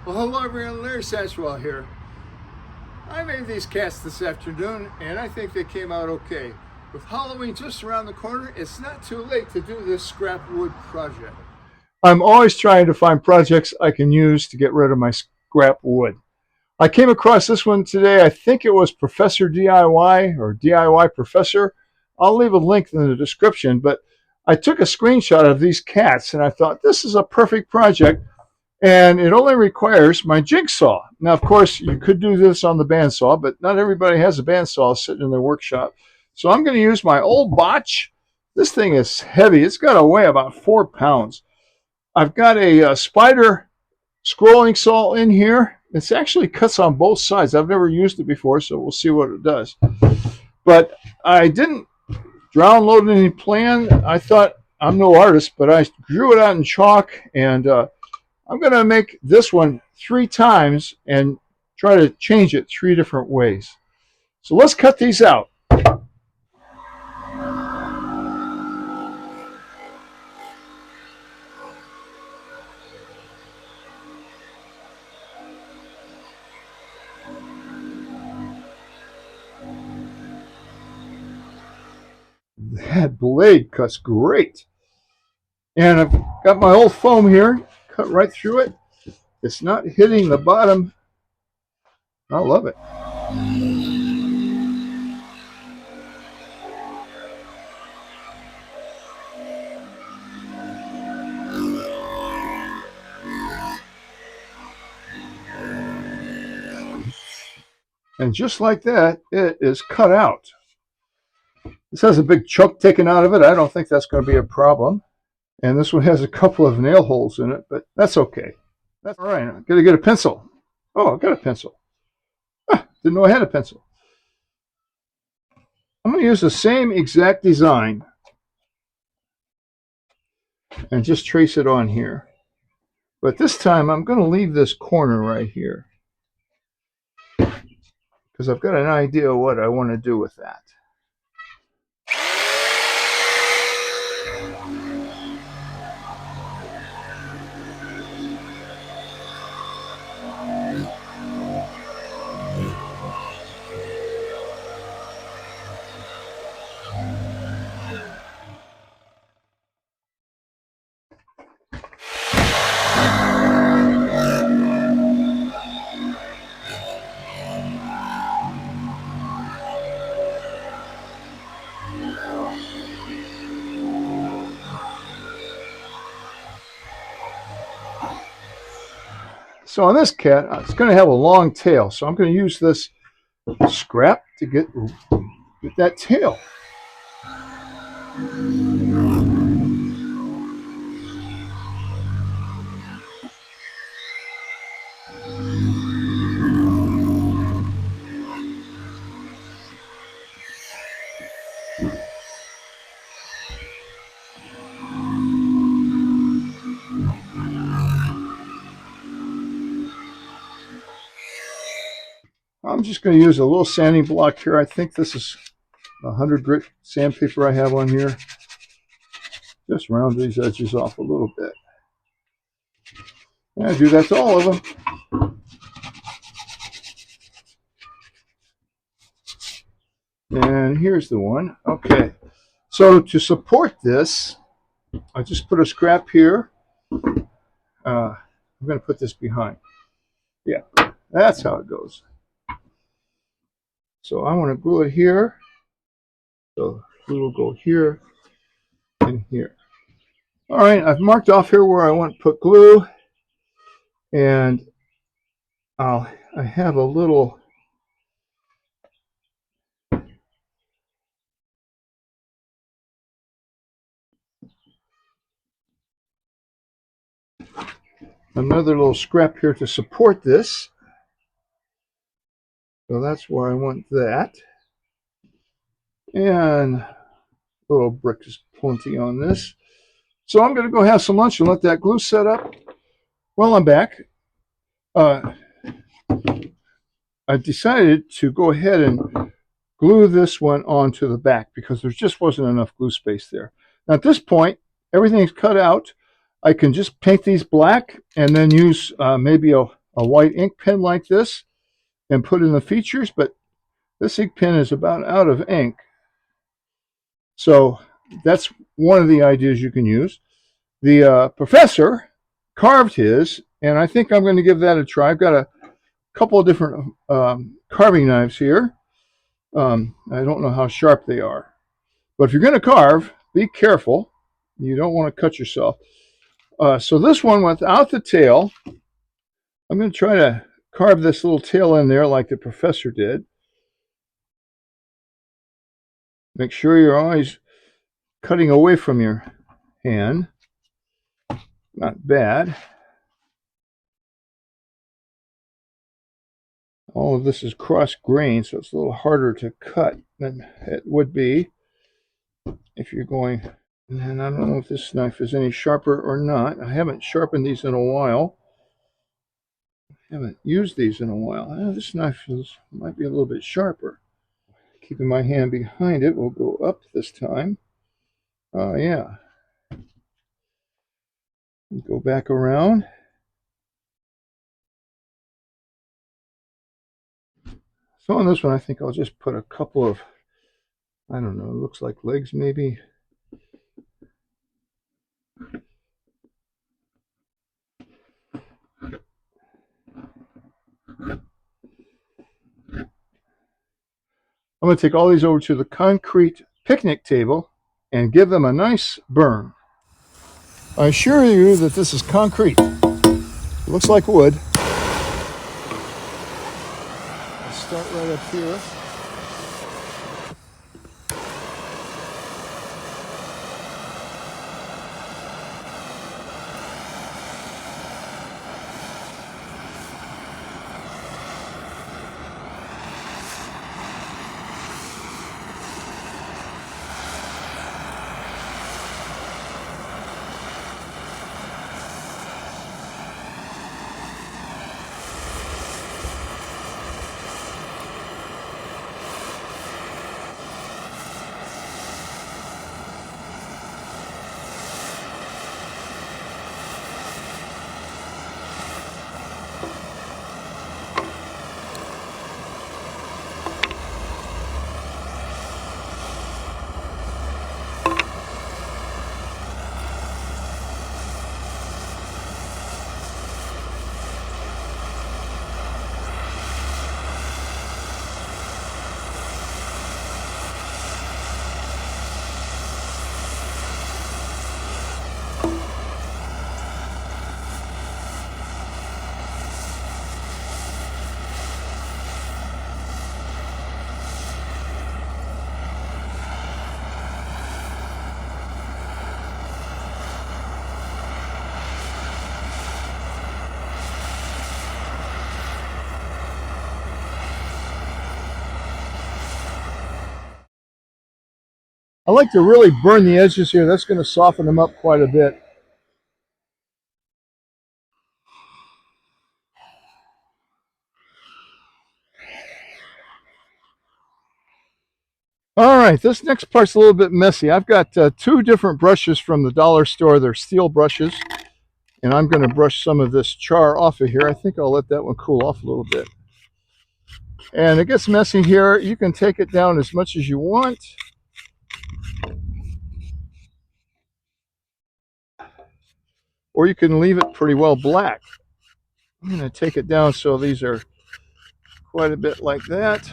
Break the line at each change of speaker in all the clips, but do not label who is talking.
Well, hello everyone, Larry Satchwell here. I made these cats this afternoon and I think they came out okay. With Halloween just around the corner, it's not too late to do this scrap wood project. I'm always trying to find projects I can use to get rid of my scrap wood. I came across this one today. I think it was Professor DIY or DIY Professor. I'll leave a link in the description, but I took a screenshot of these cats and I thought this is a perfect project. And it only requires my jigsaw. Now, of course, you could do this on the bandsaw, but not everybody has a bandsaw sitting in their workshop. So I'm going to use my old botch. This thing is heavy. It's got to weigh about 4 pounds. I've got a spider scrolling saw in here. It actually cuts on both sides. I've never used it before, so we'll see what it does. But I didn't download any plan. I thought, I'm no artist, but I drew it out in chalk, and I'm going to make this one 3 times and try to change it 3 different ways. So let's cut these out. That blade cuts great. And I've got my old foam here, cut right through it. It's not hitting the bottom. I love it. And just like that, it is cut out. This has a big chunk taken out of it. I don't think that's going to be a problem. And this one has a couple of nail holes in it, but that's okay. That's all right. I'm going to get a pencil. Oh, I've got a pencil. Didn't know I had a pencil. I'm going to use the same exact design and just trace it on here. But this time I'm going to leave this corner right here because I've got an idea of what I want to do with that. So on this cat, it's going to have a long tail. So I'm going to use this scrap to get that tail. I'm just going to use a little sanding block here. I think this is 100 grit sandpaper I have on here. Just round these edges off a little bit. And I do that to all of them. And here's the one. Okay. So to support this, I just put a scrap here. I'm going to put this behind. Yeah, that's how it goes. So I want to glue it here. So glue will go here and here. All right, I've marked off here where I want to put glue. And I have a little another little scrap here to support this. So that's where I want that. And a little brick is plenty on this. So I'm going to go have some lunch and let that glue set up. While I'm back, I decided to go ahead and glue this one onto the back because there just wasn't enough glue space there. Now at this point, everything's cut out. I can just paint these black and then use maybe a a white ink pen like this and put in the features, but this ink pen is about out of ink. So that's one of the ideas you can use. The professor carved his, and I think I'm going to give that a try. I've got a couple of different carving knives here. I don't know how sharp they are. But if you're going to carve, be careful. You don't want to cut yourself. So this one without the tail, I'm going to try to carve this little tail in there like the professor did. Make sure you're always cutting away from your hand. Not bad. All of this is cross grain, so it's a little harder to cut than it would be if you're going. And I don't know if this knife is any sharper or not. I haven't sharpened these in a while. I haven't used these in a while. This knife might be a little bit sharper. Keeping my hand behind it, we'll go up this time. Yeah. Go back around. So on this one, I think I'll just put a couple of, I don't know, looks like legs maybe. I'm going to take all these over to the concrete picnic table and give them a nice burn. I assure you that this is concrete. It looks like wood. Let's start right up here. I like to really burn the edges here. That's going to soften them up quite a bit. All right, this next part's a little bit messy. I've got two different brushes from the dollar store. They're steel brushes, and I'm going to brush some of this char off of here. I think I'll let that one cool off a little bit. And it gets messy here. You can take it down as much as you want. Or you can leave it pretty well black. I'm going to take it down so these are quite a bit like that.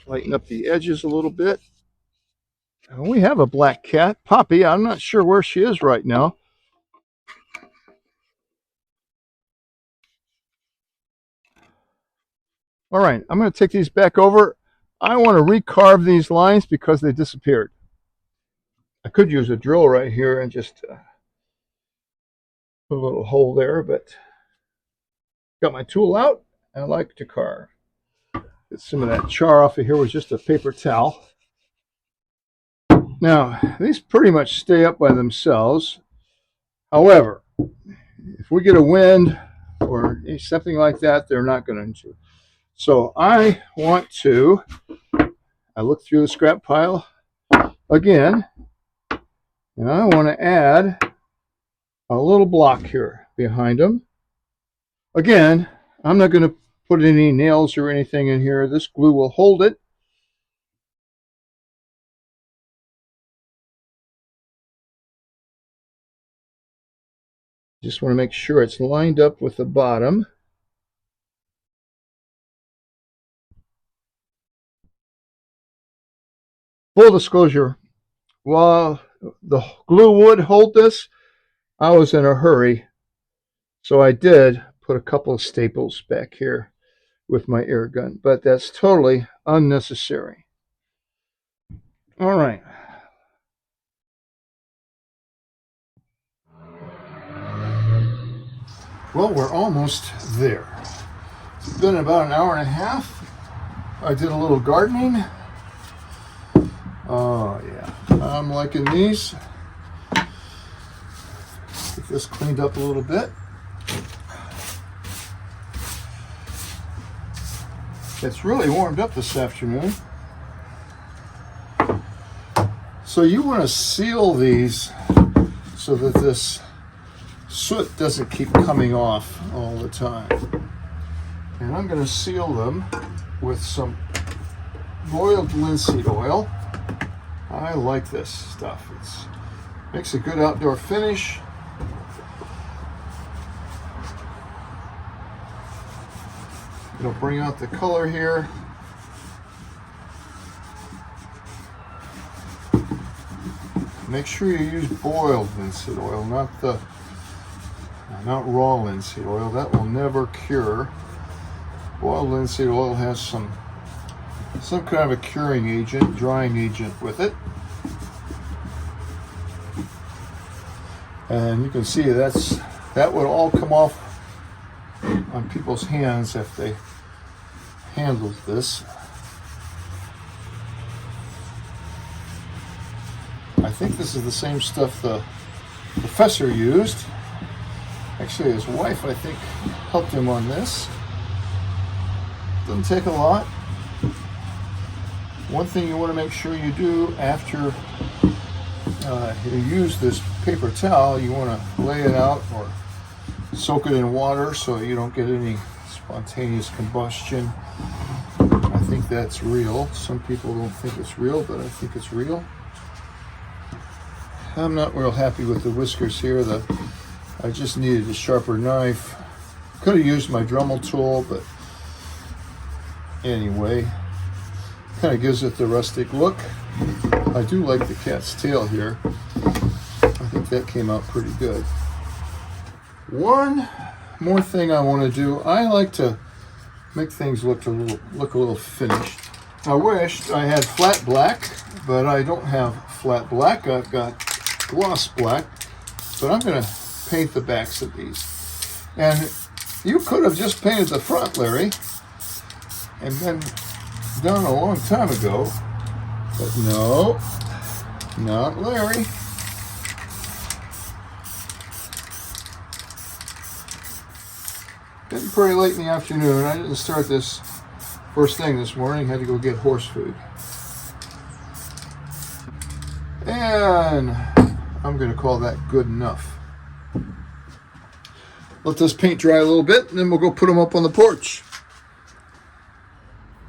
Lighten up the edges a little bit. And we have a black cat, Poppy. I'm not sure where she is right now. All right, I'm going to take these back over. I want to recarve these lines because they disappeared. I could use a drill right here and just put a little hole there, but got my tool out and I like to carve. Get some of that char off of here with just a paper towel. Now, these pretty much stay up by themselves. However, if we get a wind or something like that, they're not going to. So I look through the scrap pile again, and I want to add a little block here behind them. Again, I'm not going to put any nails or anything in here. This glue will hold it. Just want to make sure it's lined up with the bottom. Full disclosure, while the glue would hold this, I was in a hurry. So I did put a couple of staples back here with my air gun, but that's totally unnecessary. All right. Well, we're almost there. It's been about an hour and a half. I did a little gardening. Oh, yeah. I'm liking these. Get this cleaned up a little bit. It's really warmed up this afternoon. So you want to seal these so that this soot doesn't keep coming off all the time. And I'm going to seal them with some boiled linseed oil. I like this stuff. It makes a good outdoor finish. It'll bring out the color here. Make sure you use boiled linseed oil, not raw linseed oil. That will never cure. Boiled linseed oil has some kind of a curing agent, drying agent with it. And you can see that would all come off on people's hands if they handled this. I think this is the same stuff the professor used. Actually, his wife, I think, helped him on this. Doesn't take a lot. One thing you want to make sure you do after you use this paper towel, you want to lay it out or soak it in water so you don't get any spontaneous combustion. I think that's real. Some people don't think it's real, but I think it's real. I'm not real happy with the whiskers here. I just needed a sharper knife. Could have used my Dremel tool, but anyway, kind of gives it the rustic look. I do like the cat's tail here. I think that came out pretty good. One more thing I want to do. I like to make things look a little finished. I wished I had flat black, but I don't have flat black. I've got gloss black, but I'm going to paint the backs of these. And you could have just painted the front, Larry, and been done a long time ago. But no, not Larry. Getting pretty late in the afternoon. I didn't start this first thing this morning. Had to go get horse food. And I'm going to call that good enough. Let this paint dry a little bit, and then we'll go put them up on the porch.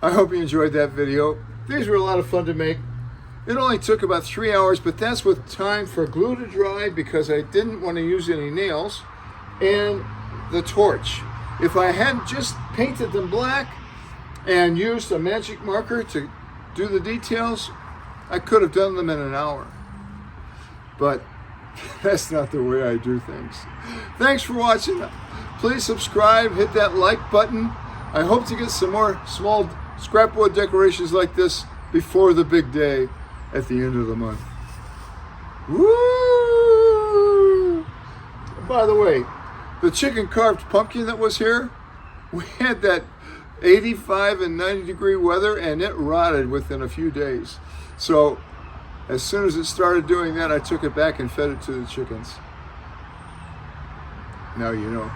I hope you enjoyed that video. These were a lot of fun to make. It only took about 3 hours, but that's with time for glue to dry because I didn't want to use any nails, and the torch. If I had just painted them black and used a magic marker to do the details, I could have done them in an hour. But that's not the way I do things. Thanks for watching. Please subscribe, hit that like button. I hope to get some more small scrap wood decorations like this before the big day at the end of the month. Woo! By the way, the chicken carved pumpkin that was here, we had that 85 and 90 degree weather and it rotted within a few days. So as soon as it started doing that, I took it back and fed it to the chickens. Now you know.